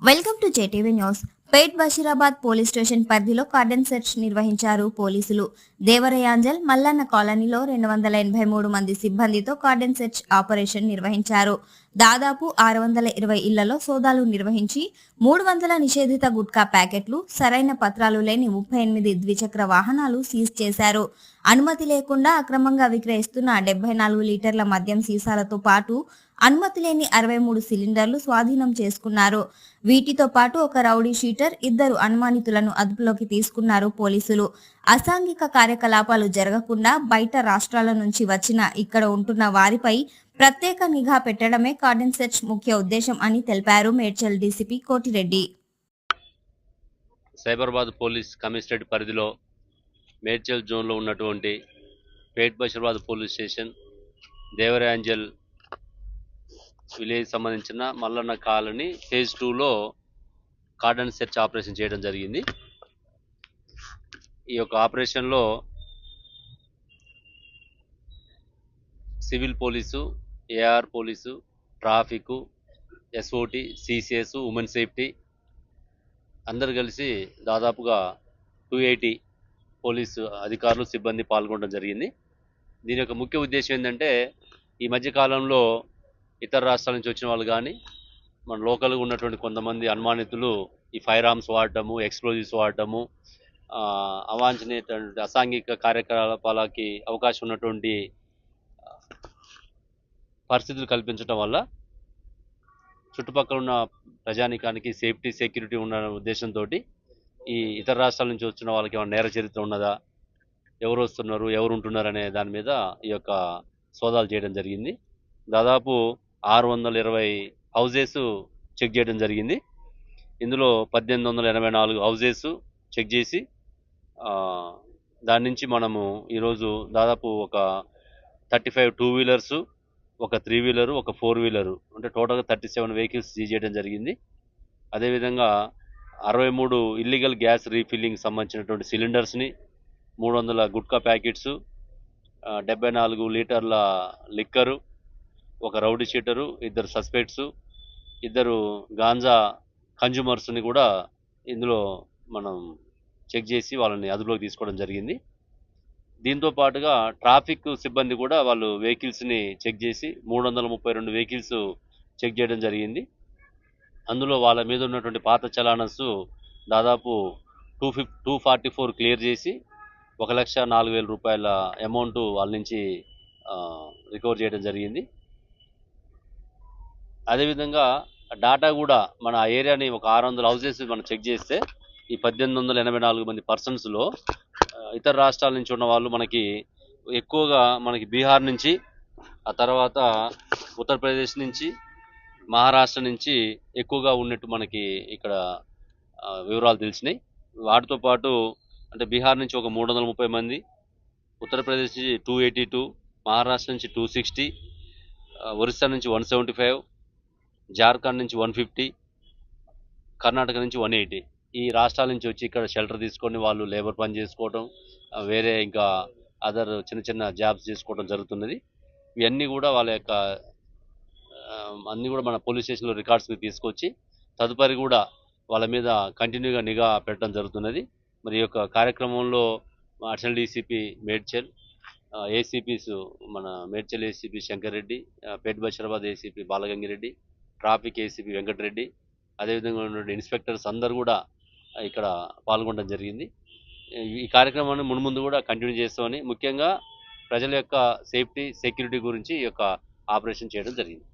Welcome to JTV news. Pet Basheerabad police station పరిధిలో cordon search నిర్వహించారు పోలీసులు. దేవరయాంజల్ మల్లన్న కాలనీలో 283 మంది సిబ్బందితో కార్డన్ సెర్చ్ ఆపరేషన్ నిర్వహించారు. దాదాపు 620 ఇళ్లలో సోదాలు నిర్వహించి 300 నిషేధిత గుట్కా ప్యాకెట్లు, సరైన పత్రాలు లేని 38 ద్విచక్ర వాహనాలు సీజ్ చేశారు. అనుమతి లేకుండా అక్రమంగా విక్రయిస్తున్న 74 లీటర్ల మద్యం సీసాలతో పాటు అనుమతి లేని 63 సిలిండర్లు స్వాధీనం చేసుకున్నారు. వీటితో పాటు ఒక రౌడీ షీటర్, 2 అనుమానితులను అదుపులోకి తీసుకున్నారు పోలీసులు. అసాంఘిక కార్యకలాపాలు జరగకుండా బయట రాష్ట్రాల నుంచి వచ్చిన ఇక్కడ ఉంటున్న వారిపై ప్రత్యేక నిఘా పెట్టడమే కార్డన్ సెర్చ్ ముఖ్య ఉద్దేశం అని తెలిపారు Medchal DCP Kotireddy. Cyberabad police commissionerate పరిధిలో మేడ్చల్ జోన్లో ఉన్నటువంటి Pet Basheerabad police station, Devarayamjal village సంబంధించిన మల్లన్న కాలనీ ఫేజ్ 2లో కార్డన్ సెర్చ్ ఆపరేషన్ చేయడం జరిగింది. ఈ యొక్క ఆపరేషన్లో civil police, AR police, traffic, SOT, CCS, women safety అందరు కలిసి దాదాపుగా 280 పోలీసు అధికారులు, సిబ్బంది పాల్గొనడం జరిగింది. దీని యొక్క ముఖ్య ఉద్దేశం ఏంటంటే, ఈ మధ్యకాలంలో ఇతర రాష్ట్రాల నుంచి వచ్చిన వాళ్ళు కానీ మన లోకల్గా ఉన్నటువంటి కొంతమంది అనుమానితులు ఈ ఫైర్ ఆర్మ్స్ వాడటము, ఎక్స్ప్లోజివ్స్ వాడటము, అవాంఛనీయమైనటువంటి అసాంఘిక కార్యకలాపాలకి అవకాశం ఉన్నటువంటి పరిస్థితులు కల్పించడం వల్ల చుట్టుపక్కల ఉన్న ప్రజానికానికి సేఫ్టీ, సెక్యూరిటీ ఉన్న ఉద్దేశంతో ఈ ఇతర రాష్ట్రాల నుంచి వచ్చిన వాళ్ళకి ఏమైనా నేర చరిత్ర ఉన్నదా, ఎవరు వస్తున్నారు, ఎవరు ఉంటున్నారు అనే దాని మీద ఈ యొక్క సోదాలు చేయడం జరిగింది. దాదాపు 620 హౌజెస్ చెక్ చేయడం జరిగింది. ఇందులో 1884 హౌజెస్ చెక్ చేసి దాని నుంచి మనము ఈరోజు దాదాపు ఒక 35 2 వీలర్స్, ఒక 3 వీలరు, ఒక 4 వీలరు, అంటే టోటల్గా 37 వెహికల్స్ సీజ్ చేయడం జరిగింది. అదేవిధంగా 63 ఇల్లీగల్ గ్యాస్ రీఫిల్లింగ్ సంబంధించినటువంటి సిలిండర్స్ని, 300 గుట్కా ప్యాకెట్స్, 74 లీటర్ల లిక్కరు, ఒక రౌడీ షీటరు, 2 సస్పెక్ట్స్, 2 గాంజా కన్జ్యూమర్స్ని కూడా ఇందులో మనం చెక్ చేసి వాళ్ళని అదుపులోకి తీసుకోవడం జరిగింది. దీంతో పాటుగా ట్రాఫిక్ సిబ్బంది కూడా వాళ్ళు వెహికల్స్ని చెక్ చేసి 332 వెహికల్స్ చెక్ చేయడం జరిగింది. అందులో వాళ్ళ మీద ఉన్నటువంటి పాత చలానస్ దాదాపు 244 క్లియర్ చేసి 1,04,000 రూపాయల అమౌంట్ వాళ్ళ నుంచి రికవర్ చేయడం జరిగింది. అదేవిధంగా డాటా కూడా మన ఏరియాని ఒక 600 హౌజెస్ మనం చెక్ చేస్తే ఈ 1884 మంది పర్సన్స్లో ఇతర రాష్ట్రాల నుంచి ఉన్న వాళ్ళు మనకి ఎక్కువగా బీహార్ నుంచి, ఆ తర్వాత ఉత్తరప్రదేశ్ నుంచి, మహారాష్ట్ర నుంచి ఎక్కువగా ఉన్నట్టు మనకి ఇక్కడ వివరాలు తెలిసినాయి. వాటితో పాటు అంటే బీహార్ నుంచి ఒక 330 మంది, ఉత్తరప్రదేశ్ నుంచి 282, మహారాష్ట్ర నుంచి 260, ఒరిస్సా నుంచి 175, జార్ఖండ్ నుంచి 150, కర్ణాటక నుంచి 180 ఈ రాష్ట్రాల నుంచి వచ్చి ఇక్కడ షెల్టర్ తీసుకొని వాళ్ళు లేబర్ పని చేసుకోవడం, వేరే ఇంకా అదర్ చిన్న చిన్న జాబ్స్ చేసుకోవడం జరుగుతున్నది. ఇవన్నీ కూడా వాళ్ళ యొక్క అన్నీ కూడా మన పోలీస్ స్టేషన్లో రికార్డ్స్కి తీసుకొచ్చి తదుపరి కూడా వాళ్ళ మీద కంటిన్యూగా నిఘా పెట్టడం జరుగుతున్నది. మరి ఈ యొక్క కార్యక్రమంలో అడిషనల్ డీసీపీ మేడ్చల్, ఏసీపీస్ మన Medchal ACP Shankar Reddy, Pet Basheerabad ACP Balagangireddy, traffic ACP Venkatareddy, అదేవిధంగా ఉన్నటువంటి ఇన్స్పెక్టర్స్ అందరూ కూడా ఇక్కడ పాల్గొనడం జరిగింది. ఈ కార్యక్రమాన్ని మున్ముందు కూడా కంటిన్యూ చేస్తామని, ముఖ్యంగా ప్రజల యొక్క సేఫ్టీ, సెక్యూరిటీ గురించి ఈ యొక్క ఆపరేషన్ చేయడం జరిగింది.